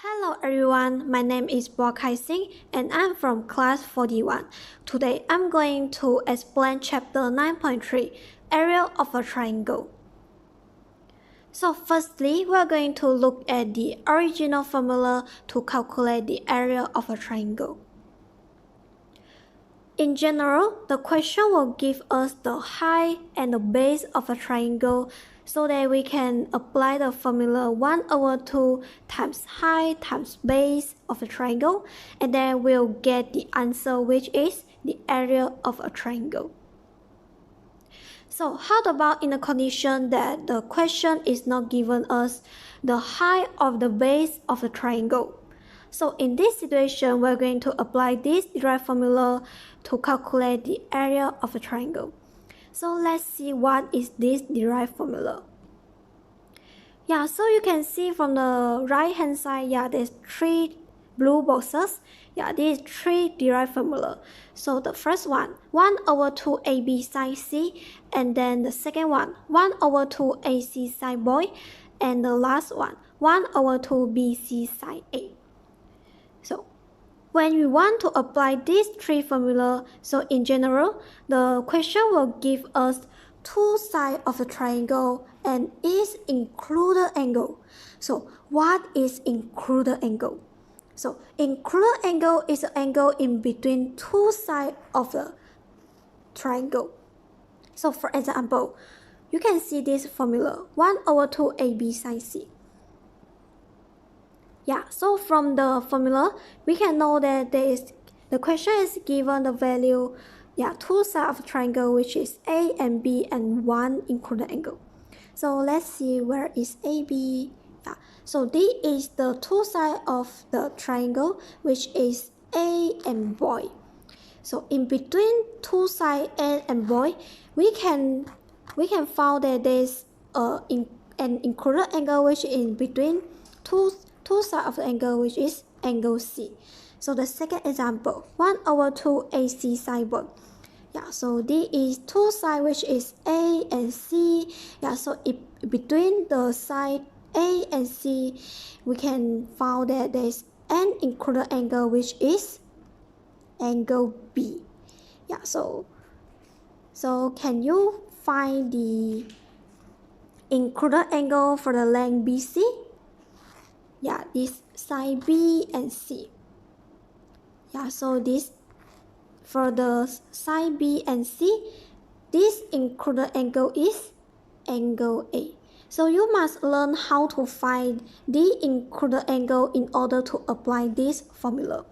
Hello everyone, my name is Bo Kai Singh and I'm from class 41. Today I'm going to explain chapter 9.3, Area of a Triangle. So firstly, we're going to look at the original formula to calculate the area of a triangle. In general, the question will give us the height and the base of a triangle so that we can apply the formula 1/2 times height times base of a triangle, and then we'll get the answer, which is the area of a triangle. So how about in a condition that the question is not given us the height of the base of the triangle? So in this situation, we're going to apply this derived formula to calculate the area of a triangle. So let's see what is this derived formula. Yeah, so you can see from the right hand side, there's three blue boxes. This is three derived formula. So the first one, 1/2 AB sine C, and then the second one, 1/2 AC sine B, and the last one, 1/2 BC sine A. So when we want to apply these three formula, so in general, the question will give us two sides of the triangle and its included angle. So what is included angle? So included angle is an angle in between two sides of the triangle. So for example, you can see this formula, 1/2 AB sine C. So from the formula, we can know that the question is given the value, two sides of triangle, which is A and B, and one included angle. So let's see where is AB. So this is the two sides of the triangle, which is A and B. So in between two sides A and B, we can find that there's an included angle which is in between two sides of the angle, which is angle C. So the second example, 1/2 AC sine B. So this is two sides which is A and C. So between the side A and C, we can find that there is an included angle which is angle B. So can you find the included angle for the length BC? This side B and C. So this for the side B and C, this included angle is angle A. So you must learn how to find the included angle in order to apply this formula.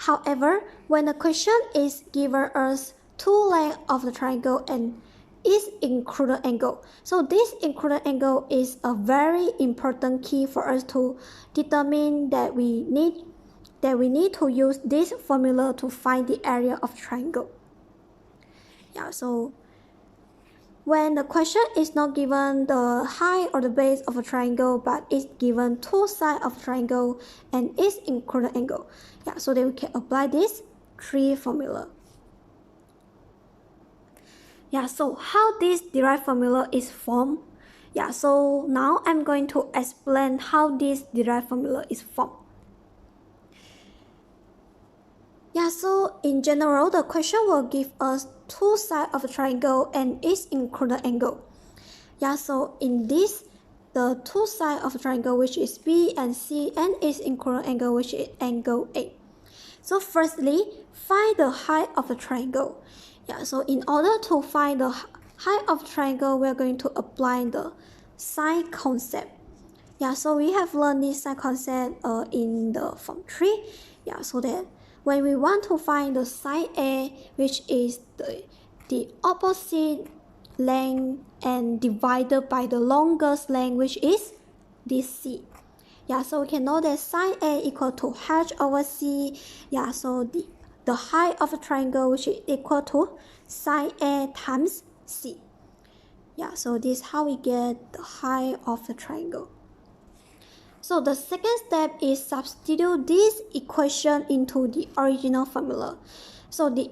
However, when the question is given us two lengths of the triangle and its included angle, so this included angle is a very important key for us to determine that we need to use this formula to find the area of triangle. So when the question is not given the height or the base of a triangle, but is given two sides of triangle and its included angle, so then we can apply this three formula. So how this derived formula is formed? So now I'm going to explain how this derived formula is formed. So in general, the question will give us two sides of a triangle and its included angle. So in this, the two sides of a triangle, which is B and C, and its included angle, which is angle A. So firstly, find the height of the triangle. So in order to find the height of the triangle, we're going to apply the sine concept. So we have learned this sine concept in the form 3. So that when we want to find the sine A, which is the opposite length and divided by the longest length, which is this C. So we can know that sine A equal to h over C. So the height of a triangle, which is equal to sine A times C. So this is how we get the height of the triangle. So the second step is substitute this equation into the original formula. So the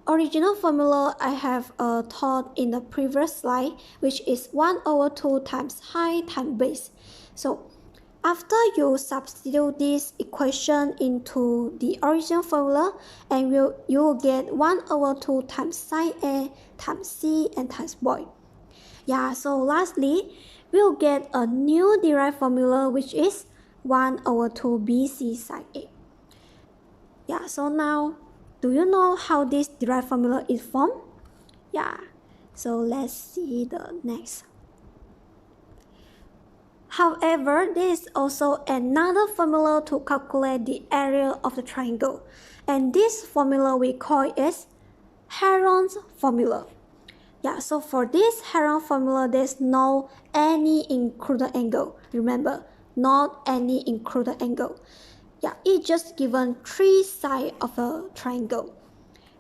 original formula I have taught in the previous slide, which is 1/2 times height times base. So after you substitute this equation into the original formula, and you will get 1/2 times sine A times C and times y. Yeah, so lastly, we'll get a new derived formula which is 1/2 BC sine A. Yeah, so now, do you know how this derived formula is formed? Yeah, so let's see the next. However, there is also another formula to calculate the area of the triangle, and this formula we call is Heron's formula. Yeah, so for this Heron formula, there's no any included angle. Remember, not any included angle. Yeah, it's just given 3 sides of a triangle.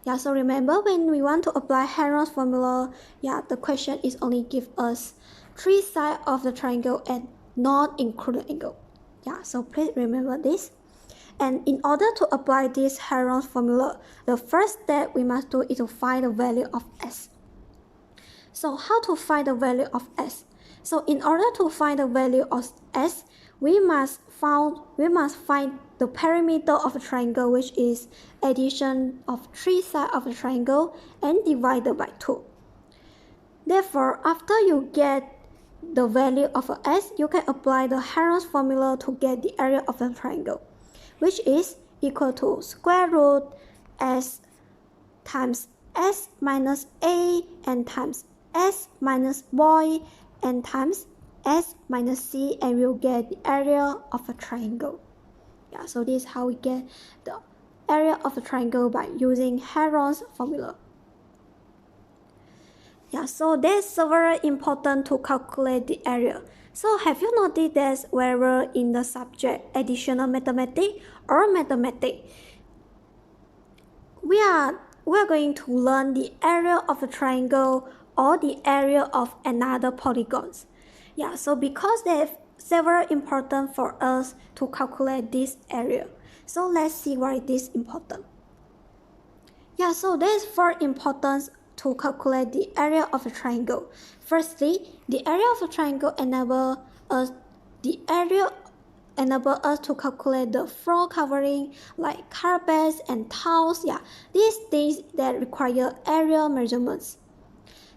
Yeah, so remember when we want to apply Heron's formula, yeah, the question is only give us 3 sides of the triangle and not included angle. Yeah, so please remember this. And in order to apply this Heron's formula, the first step we must do is to find the value of S. So how to find the value of S? So in order to find the value of S, we must find the perimeter of a triangle, which is addition of 3 sides of a triangle and divided by 2. Therefore, after you get the value of S, you can apply the Heron's formula to get the area of the triangle, which is equal to square root S times S minus A and times S minus y and times S minus C, and we'll get the area of a triangle. Yeah, so this is how we get the area of a triangle by using Heron's formula. Yeah, so that's very important to calculate the area. So have you noticed that whether in the subject additional mathematics or mathematics, we are going to learn the area of a triangle or the area of another polygons. Yeah, so because they're several important for us to calculate this area. So let's see why it is important. Yeah, so there's 4 importance to calculate the area of a triangle. Firstly, the area of a triangle enable us to calculate the floor covering like carpets and tiles. Yeah, these things that require area measurements.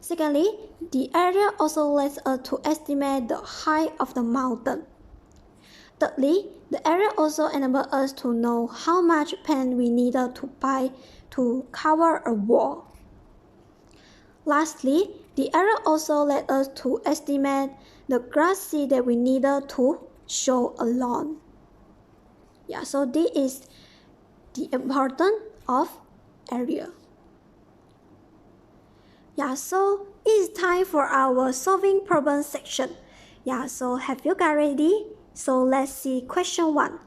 Secondly, the area also lets us to estimate the height of the mountain. Thirdly, the area also enables us to know how much paint we needed to buy to cover a wall. Lastly, the area also lets us to estimate the grass seed that we needed to show a lawn. Yeah, so this is the importance of area. Yeah, so it's time for our solving problem section. Yeah, so have you guys ready? So let's see question 1.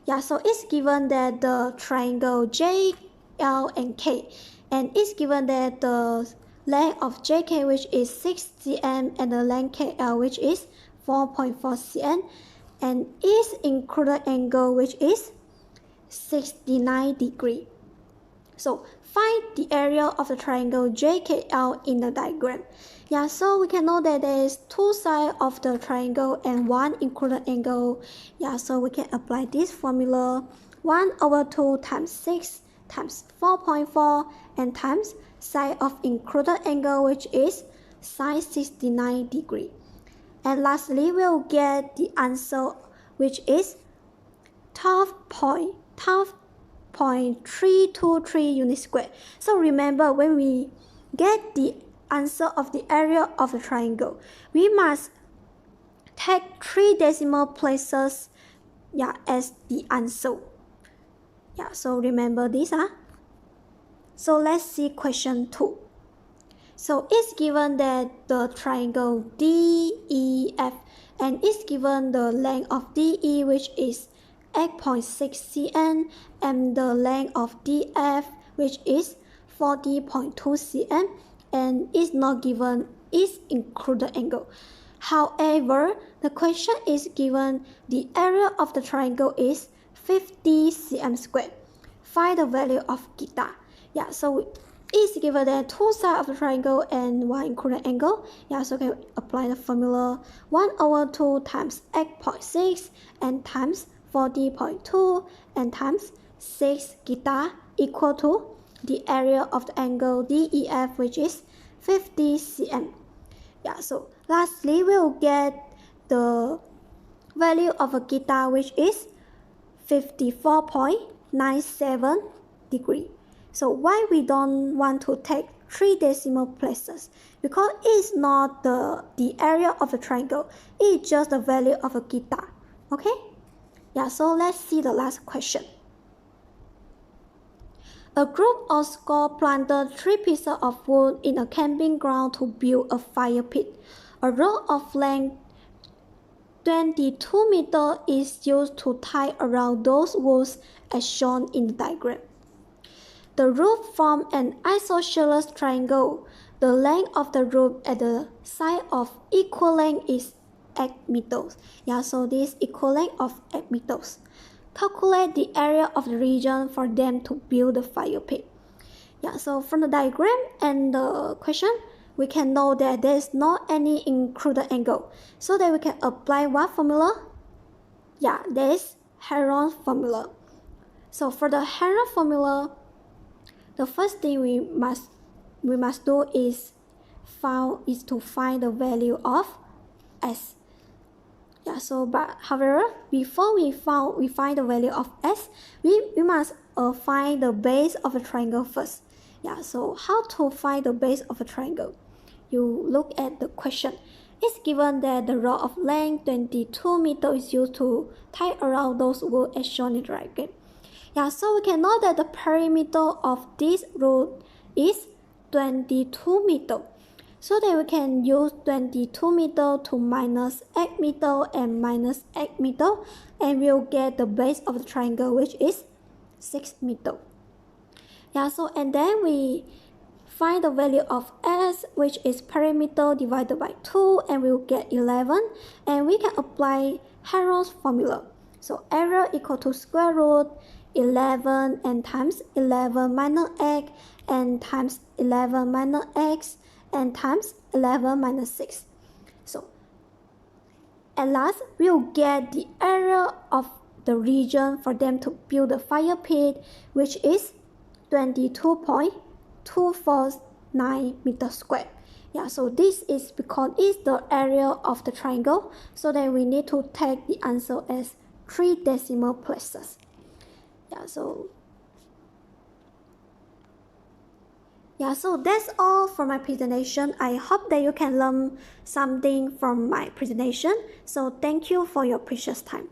Yeah, so it's given that the triangle J, L, and K, and it's given that the length of JK, which is 6 cm, and the length KL, which is 4.4 cm, and its included angle, which is 69 degrees. So find the area of the triangle JKL in the diagram. Yeah, so we can know that there is 2 sides of the triangle and 1 included angle. Yeah, so we can apply this formula 1/2 times 6 times 4.4 and times side of included angle, which is sine 69 degrees. And lastly, we'll get the answer, which is 12.323 units squared. So remember, when we get the answer of the area of the triangle, we must take 3 decimal places, yeah, as the answer. Yeah, so remember this. So let's see question 2. So it's given that the triangle DEF, and it's given the length of DE, which is 8.6 cm, and the length of DF, which is 40.2 cm, and it's not given its included angle. However, the question is given the area of the triangle is 50 cm squared. Find the value of theta. Yeah, so is given that two sides of the triangle and one included angle. Yeah, so we can apply the formula 1/2 times 8.6 and times 40.2 and times 6 theta equal to the area of the angle DEF, which is 50 cm. Yeah, so lastly we'll get the value of a theta, which is 54.97 degree. So why we don't want to take 3 decimal places? Because it's not the area of the triangle, it's just the value of a theta. Okay? Yeah, so let's see the last question. A group of scholars planted 3 pieces of wood in a camping ground to build a fire pit. A rope of length 22 meters is used to tie around those woods as shown in the diagram. The rope forms an isosceles triangle. The length of the rope at the side of equal length is 8 meters. Yeah, so this equal length of 8 meters. Calculate the area of the region for them to build the fire pit. Yeah, so from the diagram and the question, we can know that there is not any included angle. So that we can apply what formula? Yeah, there is Heron's formula. So for the Heron formula, the first thing we must do is to find the value of S. Yeah, so but however, before we find the value of S, we must find the base of a triangle first. Yeah, so how to find the base of a triangle? You look at the question. It's given that the rod of length 22 meters is used to tie around those woods as shown in the diagram. Yeah, so we can know that the perimeter of this rod is 22 meters. So that we can use 22 meters to minus 8 meters and minus 8 meters, and we'll get the base of the triangle, which is 6 meters. Yeah, so and then we find the value of S, which is perimeter divided by 2, and we'll get 11, and we can apply Heron's formula. So area equal to square root 11 and times 11 minus 8 and times 11 minus x and times 11 minus 6. So at last, we'll get the area of the region for them to build a fire pit, which is 22.249 meters squared. Yeah, so this is because it's the area of the triangle, so then we need to take the answer as 3 decimal places. So that's all for my presentation. I hope that you can learn something from my presentation. So thank you for your precious time.